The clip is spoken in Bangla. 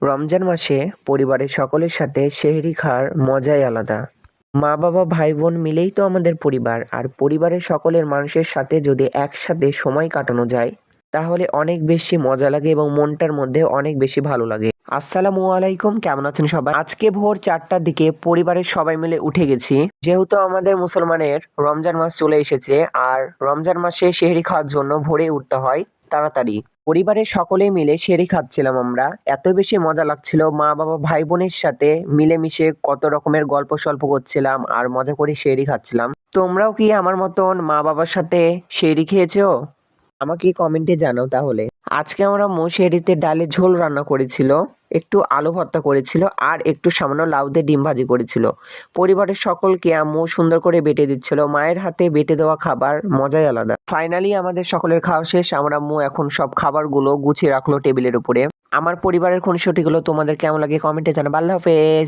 রমজান মাসে পরিবারের সকলের সাথে সেহরি খাওয়ার মজাই আলাদা। মা বাবা ভাই বোন মিলেই তো আমাদের পরিবার, আর পরিবারের সকলের মানুষের সাথে যদি একসাথে সময় কাটানো যায় তাহলে অনেক বেশি মজা লাগে এবং মনটার মধ্যে অনেক বেশি ভালো লাগে। আসসালামু আলাইকুম, কেমন আছেন সবাই? আজকে ভোর 4টার দিকে পরিবারের সবাই মিলে উঠে গেছি, যেহেতু আমাদের মুসলমানের রমজান মাস চলে এসেছে। আর রমজান মাসে সেহরি খাওয়ার জন্য ভোরে উঠতে হয় তাড়াতাড়ি। পরিবারের সকলে মিলে সেহরি খাচ্ছিলাম আমরা। এত বেশি মজা লাগছিল, মা বাবা ভাই বোনের সাথে মিলেমিশে কত রকমের গল্প সল্প করছিলাম আর মজা করে সেহরি খাচ্ছিলাম। তোমরাও কি আমার মতন মা বাবার সাথে সেহরি খেয়েছো? আমাকে কমেন্টে জানাও তাহলে। আজকে আমরা সেহরিতে ডালের ঝোল রান্না করেছিল, একটু আলু ভর্তা করেছিল আর একটু সামান্য লাউ দিয়ে ডিম ভাজি করেছিল। পরিবারের সকলকে আম্মু সুন্দর করে বেটে দিচ্ছিল। মায়ের হাতে বেটে দেওয়া খাবার মজাই আলাদা। ফাইনালি আমাদের সকলের খাওয়া শেষ। আমার আম্মু এখন সব খাবারগুলো গুছিয়ে রাখলো টেবিলের উপরে। আমার পরিবারের খুনসুটিগুলো তোমাদের কেমন লাগে কমেন্টে জানাবো। আল্লাহ হাফেজ।